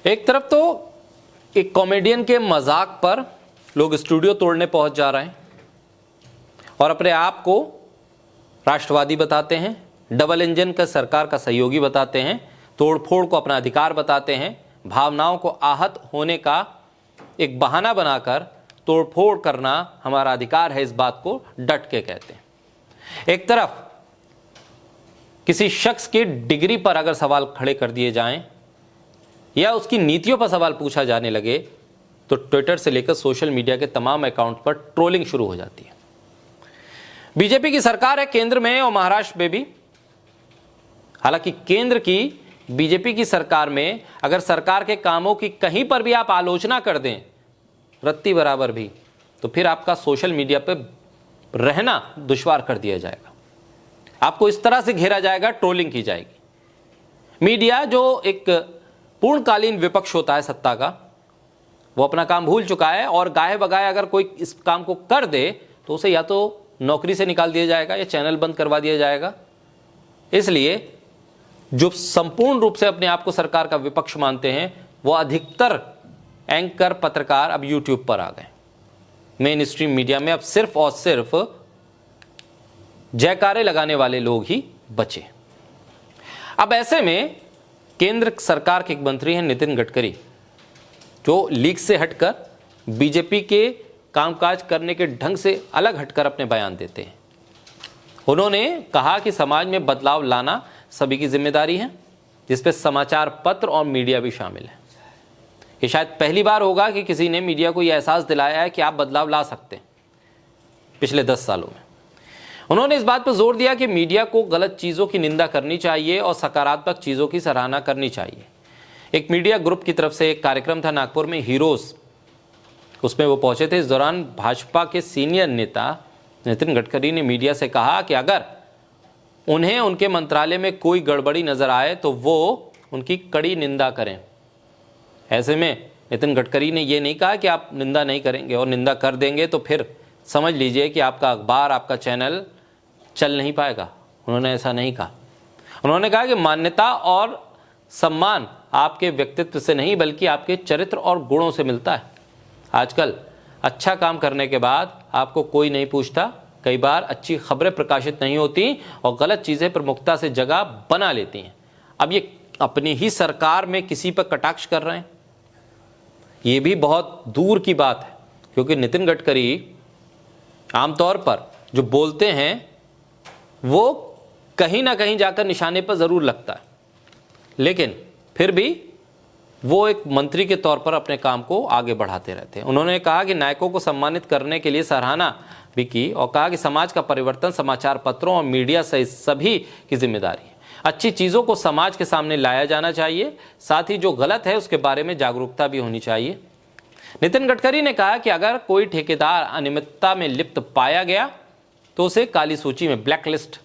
एक तरफ तो एक कॉमेडियन के मजाक पर लोग स्टूडियो तोड़ने पहुंच जा रहे हैं और अपने आप को राष्ट्रवादी बताते हैं, डबल इंजन का सरकार का सहयोगी बताते हैं, तोड़फोड़ को अपना अधिकार बताते हैं, भावनाओं को आहत होने का एक बहाना बनाकर तोड़फोड़ करना हमारा अधिकार है, इस बात को डट के कहते हैं। एक तरफ किसी शख्स की डिग्री पर अगर सवाल खड़े कर दिए जाएं या उसकी नीतियों पर सवाल पूछा जाने लगे तो ट्विटर से लेकर सोशल मीडिया के तमाम अकाउंट पर ट्रोलिंग शुरू हो जाती है। बीजेपी की सरकार है केंद्र में और महाराष्ट्र में भी। हालांकि केंद्र की बीजेपी की सरकार में अगर सरकार के कामों की कहीं पर भी आप आलोचना कर दें रत्ती बराबर भी, तो फिर आपका सोशल मीडिया पर रहना दुश्वार कर दिया जाएगा। आपको इस तरह से घेरा जाएगा, ट्रोलिंग की जाएगी। मीडिया जो एक पूर्णकालीन विपक्ष होता है सत्ता का, वो अपना काम भूल चुका है और गाहे बगाए अगर कोई इस काम को कर दे तो उसे या तो नौकरी से निकाल दिया जाएगा या चैनल बंद करवा दिया जाएगा। इसलिए जो संपूर्ण रूप से अपने आप को सरकार का विपक्ष मानते हैं वो अधिकतर एंकर पत्रकार अब यूट्यूब पर आ गए। मेन स्ट्रीम मीडिया में अब सिर्फ और सिर्फ जयकारे लगाने वाले लोग ही बचे। अब ऐसे में केंद्र सरकार के एक मंत्री हैं नितिन गडकरी, जो लीक से हटकर बीजेपी के कामकाज करने के ढंग से अलग हटकर अपने बयान देते हैं। उन्होंने कहा कि समाज में बदलाव लाना सभी की जिम्मेदारी है, जिसपे समाचार पत्र और मीडिया भी शामिल है। ये शायद पहली बार होगा कि किसी ने मीडिया को यह एहसास दिलाया है कि आप बदलाव ला सकते हैं पिछले 10 सालों में। उन्होंने इस बात पर जोर दिया कि मीडिया को गलत चीज़ों की निंदा करनी चाहिए और सकारात्मक चीज़ों की सराहना करनी चाहिए। एक मीडिया ग्रुप की तरफ से एक कार्यक्रम था नागपुर में, हीरोज, उसमें वो पहुंचे थे। इस दौरान भाजपा के सीनियर नेता नितिन गडकरी ने मीडिया से कहा कि अगर उन्हें उनके मंत्रालय में कोई गड़बड़ी नजर आए तो वो उनकी कड़ी निंदा करें। ऐसे में नितिन गडकरी ने ये नहीं कहा कि आप निंदा नहीं करेंगे और निंदा कर देंगे तो फिर समझ लीजिए कि आपका अखबार, आपका चैनल चल नहीं पाएगा। उन्होंने ऐसा नहीं कहा। उन्होंने कहा कि मान्यता और सम्मान आपके व्यक्तित्व से नहीं बल्कि आपके चरित्र और गुणों से मिलता है। आजकल अच्छा काम करने के बाद आपको कोई नहीं पूछता। कई बार अच्छी खबरें प्रकाशित नहीं होती और गलत चीज़ें प्रमुखता से जगह बना लेती हैं। अब ये अपनी ही सरकार में किसी पर कटाक्ष कर रहे हैं, ये भी बहुत दूर की बात है, क्योंकि नितिन गडकरी आमतौर पर जो बोलते हैं वो कहीं ना कहीं जाकर निशाने पर ज़रूर लगता है, लेकिन फिर भी वो एक मंत्री के तौर पर अपने काम को आगे बढ़ाते रहते हैं। उन्होंने कहा कि नायकों को सम्मानित करने के लिए सराहना भी की और कहा कि समाज का परिवर्तन समाचार पत्रों और मीडिया सहित सभी की जिम्मेदारी है। अच्छी चीज़ों को समाज के सामने लाया जाना चाहिए, साथ ही जो गलत है उसके बारे में जागरूकता भी होनी चाहिए। नितिन गडकरी ने कहा कि अगर कोई ठेकेदार अनियमितता में लिप्त पाया गया तो उसे काली सूची में ब्लैकलिस्ट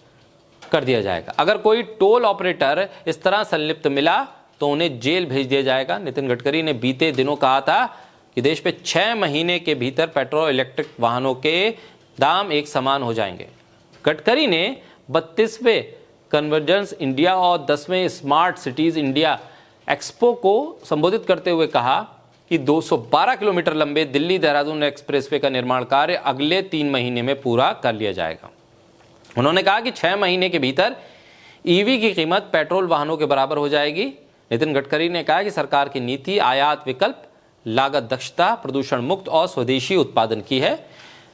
कर दिया जाएगा। अगर कोई टोल ऑपरेटर इस तरह संलिप्त मिला तो उन्हें जेल भेज दिया जाएगा। नितिन गडकरी ने बीते दिनों कहा था कि देश में 6 महीने के भीतर पेट्रोल इलेक्ट्रिक वाहनों के दाम एक समान हो जाएंगे। गडकरी ने 32वें कन्वर्जेंस इंडिया और 10वें स्मार्ट सिटीज इंडिया एक्सपो को संबोधित करते हुए कहा कि 212 किलोमीटर लंबे दिल्ली देहरादून एक्सप्रेसवे का निर्माण कार्य अगले 3 महीने में पूरा कर लिया जाएगा। उन्होंने कहा कि 6 महीने के भीतर ईवी की कीमत पेट्रोल वाहनों के बराबर हो जाएगी। नितिन गडकरी ने कहा कि सरकार की नीति आयात विकल्प, लागत दक्षता, प्रदूषण मुक्त और स्वदेशी उत्पादन की है।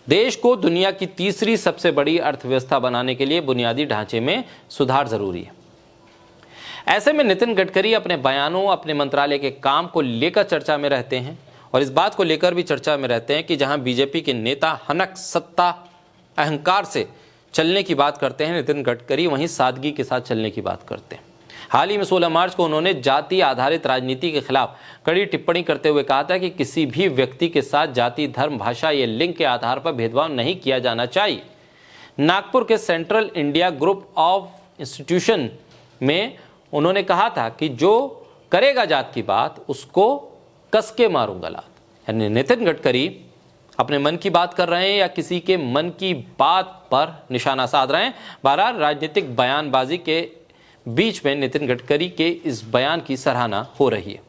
देश को दुनिया की तीसरी सबसे बड़ी अर्थव्यवस्था बनाने के लिए बुनियादी ढांचे में सुधार जरूरी है। ऐसे में नितिन गडकरी अपने बयानों, अपने मंत्रालय के काम को लेकर चर्चा में रहते हैं और इस बात को लेकर भी चर्चा में रहते हैं कि जहां बीजेपी के नेता हनक, सत्ता, अहंकार से चलने की बात करते हैं, नितिन गडकरी वहीं सादगी के साथ चलने की बात करते हैं। हाल ही में 16 मार्च को उन्होंने जाति आधारित राजनीति के खिलाफ कड़ी टिप्पणी करते हुए कहा था कि किसी भी व्यक्ति के साथ जाति, धर्म, भाषा या लिंग के आधार पर भेदभाव नहीं किया जाना चाहिए। नागपुर के central India group of institution में उन्होंने कहा था कि जो करेगा जात की बात उसको कस के मारूंगा लात। यानी नितिन गडकरी अपने मन की बात कर रहे हैं या किसी के मन की बात पर निशाना साध रहे हैं। बहरहाल राजनीतिक बयानबाजी के बीच में नितिन गडकरी के इस बयान की सराहना हो रही है।